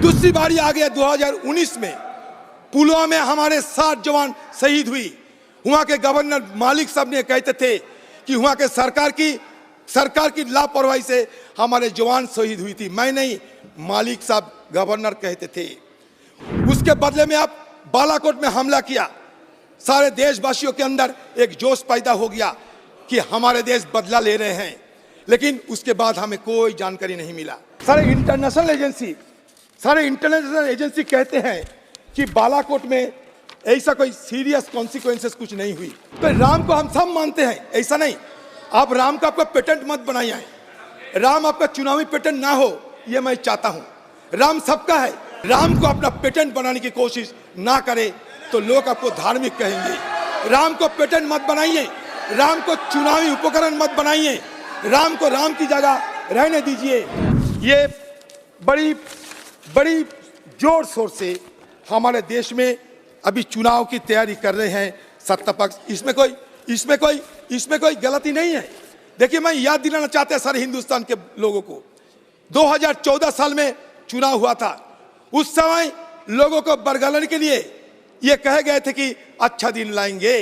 दूसरी बारी आ गया 2019 में पुलवामा में हमारे 60 जवान शहीद हुई। वहां के गवर्नर मालिक साहब ने कहते थे कि वहां के सरकार की लापरवाही से हमारे जवान शहीद हुई थी। मैं नहीं, मालिक साहब गवर्नर कहते थे। उसके बदले में आप बालाकोट में हमला किया। सारे देशवासियों के अंदर एक जोश पैदा हो गया कि हमारे देश बदला ले रहे हैं, लेकिन उसके बाद हमें कोई जानकारी नहीं मिला। सारे इंटरनेशनल एजेंसी कहते हैं कि बालाकोट में ऐसा कोई सीरियस कॉन्सिक्वेंसेस कुछ नहीं हुई। तो राम को हम सब मानते हैं, ऐसा नहीं। आप राम का आपका पेटेंट मत बनाइए। राम आपका चुनावी पेटेंट ना हो, ये मैं चाहता हूं। राम सबका है। राम को अपना पेटेंट बनाने की कोशिश ना करे तो लोग आपको धार्मिक कहेंगे। राम को पेटेंट मत बनाइए, राम को चुनावी उपकरण मत बनाइए, राम को राम की जगह रहने दीजिए। ये बड़ी जोर शोर से हमारे देश में अभी चुनाव की तैयारी कर रहे हैं सत्ता पक्ष। इसमें कोई गलती नहीं है। देखिए, मैं याद दिलाना चाहता हूं सारे हिंदुस्तान के लोगों को, 2014 साल में चुनाव हुआ था। उस समय लोगों को बरगलाने के लिए ये कहे गए थे कि अच्छा दिन लाएंगे,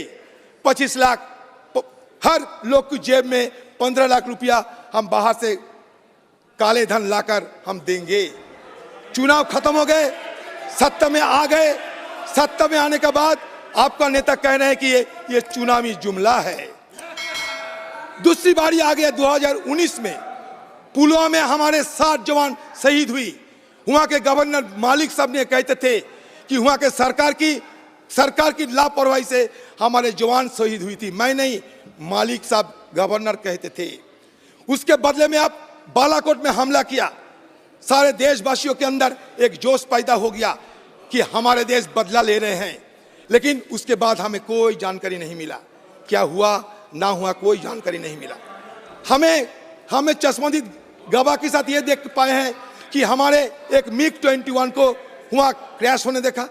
25 लाख हर लोग की जेब में 15 लाख रुपया हम बाहर से काले धन लाकर हम देंगे। चुनाव खत्म हो गए, सत्ता में आ गए। सत्ता में आने के बाद आपका नेता कह रहे हैं कि ये चुनावी जुमला है। दूसरी बारी आ गया 2019 में पुलवामा में हमारे 60 जवान शहीद हुई। वहां के गवर्नर मालिक साहब ने कहते थे कि वहां के सरकार की लापरवाही से हमारे जवान शहीद हुई थी। मैं नहीं, मालिक साहब गवर्नर कहते थे। उसके बदले में आप बालाकोट में हमला किया। सारे देशवासियों के अंदर एक जोश पैदा हो गया कि हमारे देश बदला ले रहे हैं, लेकिन उसके बाद हमें कोई जानकारी नहीं मिला। क्या हुआ ना हुआ कोई जानकारी नहीं मिला। हमें चश्मदीद गवाह के साथ ये देख पाए हैं कि हमारे एक MiG-21 को वहाँ क्रैश होने देखा।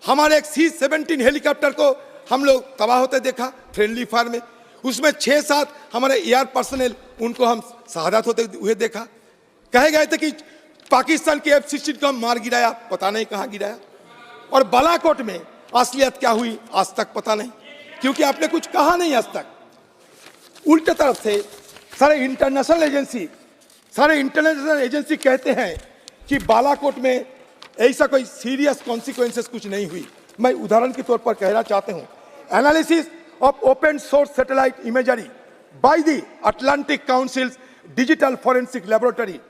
हमारे एक C-17 हेलीकॉप्टर को हम लोग तबाह होते देखा फ्रेंडली फायर में। उसमें 6-7 हमारे एयर पर्सनल उनको हम शहादत होते हुए देखा। कहे गए थे कि पाकिस्तान के F-16 को हम मार गिराया, पता नहीं कहाँ गिराया। और बालाकोट में असलियत क्या हुई आज तक पता नहीं, क्योंकि आपने कुछ कहा नहीं आज तक। उल्टे तरफ से सारे इंटरनेशनल एजेंसी कहते हैं कि बालाकोट में ऐसा कोई सीरियस कॉन्सिक्वेंसेस कुछ नहीं हुई। मैं उदाहरण के तौर पर कहना चाहता हूं, analysis of open source satellite imagery by the Atlantic councils digital forensic laboratory,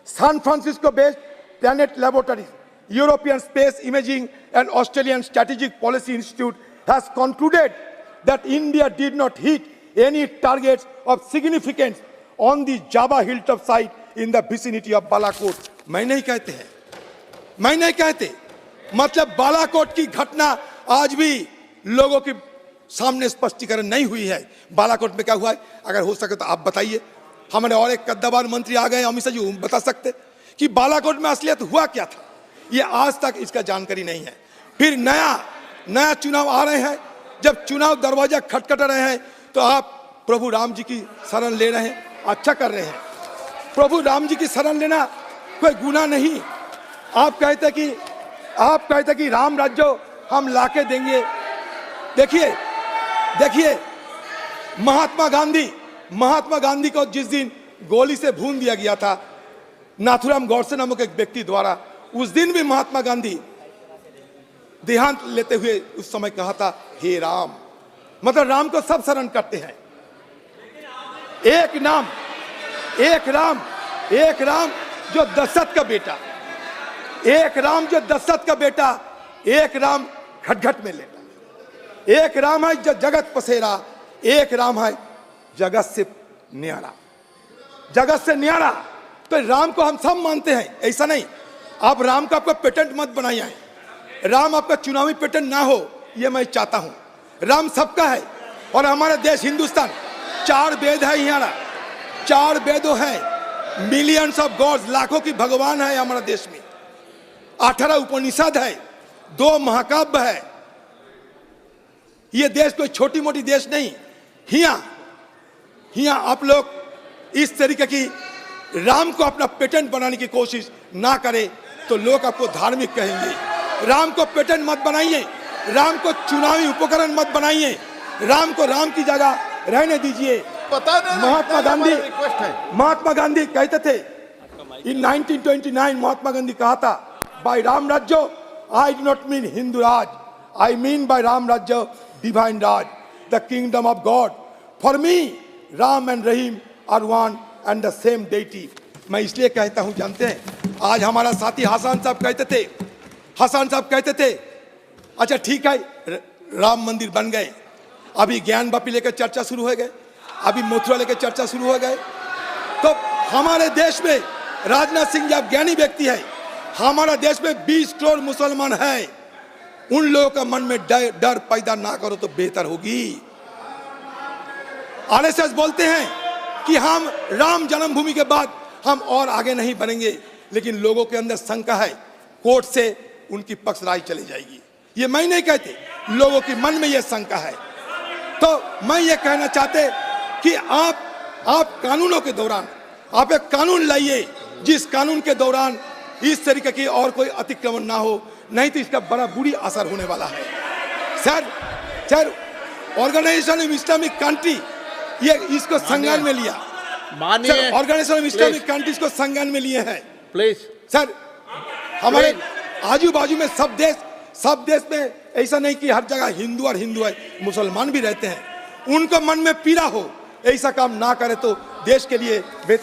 San Francisco based Planet Laboratories, European Space Imaging and Australian Strategic Policy Institute has concluded that India did not hit any targets of significance on the Java hilltop site in the vicinity of Balakot. मैं नहीं कहते, मतलब बालाकोट की घटना आज भी लोगों के सामने स्पष्टीकरण नहीं हुई है। बालाकोट में क्या हुआ है, अगर हो सके तो आप बताइए। हमारे और एक कद्दावर मंत्री आ गए अमित शाह जी, बता सकते कि बालाकोट में असलियत हुआ क्या था। ये आज तक इसका जानकारी नहीं है। फिर नया चुनाव आ रहे हैं। जब चुनाव दरवाजा खटखट रहे हैं तो आप प्रभु राम जी की शरण ले रहे हैं, अच्छा कर रहे हैं। प्रभु राम जी की शरण लेना कोई गुनाह नहीं। आप कहते कि राम राज्य हम लाके देंगे। देखिए महात्मा गांधी को जिस दिन गोली से भून दिया गया था नाथुराम गौडसे नामक एक व्यक्ति द्वारा, उस दिन भी महात्मा गांधी देहांत लेते हुए उस समय कहा था, हे राम। मतलब राम को सब शरण करते हैं। एक राम जो दशरथ का बेटा, एक राम घट में लेटा, एक राम है जो जगत पसेरा, एक राम है जगत से न्यारा। तो राम को हम सब मानते हैं, ऐसा नहीं। आप राम का आपका पेटेंट मत बनाइए। राम आपका चुनावी पेटेंट ना हो, ये मैं चाहता हूं। राम सबका है। और हमारा देश हिंदुस्तान 4 वेद है, यहाँ 4 वेदों हैं, मिलियंस ऑफ गॉड्स, लाखों की भगवान है हमारा देश में, 18 उपनिषद है, 2 महाकाव्य है। ये देश कोई छोटी मोटी देश नहीं। यहाँ आप लोग इस तरीके की राम को अपना पेटेंट बनाने की कोशिश ना करें तो लोग आपको धार्मिक कहेंगे। राम को पेटेंट मत बनाइए, राम को चुनावी उपकरण मत बनाइए, राम को राम की जगह रहने दीजिए। महात्मा गांधी कहते थे इन 1929, महात्मा गांधी कहा था, by Ram Rajya I do not mean Hindu Raj, I mean by Ram Rajya divine Raj, the kingdom of God. For me Ram and Rahim are one and the same deity. मैं इसलिए कहता हूं, जानते हैं, आज हमारा साथी हसन साहब कहते थे अच्छा ठीक है राम मंदिर बन गए, अभी ज्ञान वापी लेकर चर्चा शुरू हो गए, अभी मथुरा लेकर चर्चा शुरू हो गए। तो हमारे देश में राजनाथ सिंह जब ज्ञानी व्यक्ति है, हमारा देश में 20 करोड़ मुसलमान हैं, उन लोगों का मन में डर पैदा ना करो तो बेहतर होगी। आरएसएस बोलते हैं कि हम राम जन्मभूमि के बाद हम और आगे नहीं बढ़ेंगे, लेकिन लोगों के अंदर शंका है, कोर्ट से उनकी पक्षराय चली जाएगी। ये मैं नहीं कहते, लोगों के मन में यह शंका है। तो मैं ये कहना चाहते कि आप कानूनों के दौरान आप एक कानून लाइए, जिस कानून के दौरान इस तरीके की और कोई अतिक्रमण ना हो, नहीं तो इसका बड़ा बुरी असर होने वाला है। सर ऑर्गेनाइजेशन ऑफ इस्लामिक कंट्री ये इसको संज्ञान में लिया, मानिए ऑर्गेनाइजेशन ऑफ इस्लामिक कंट्रीज को संज्ञान में लिए हैं। प्लीज सर, हमारे आजू बाजू में सब देश में ऐसा नहीं कि हर जगह हिंदू है, मुसलमान भी रहते हैं, उनका मन में पीड़ा हो, ऐसा काम ना करे तो देश के लिए बेहतर।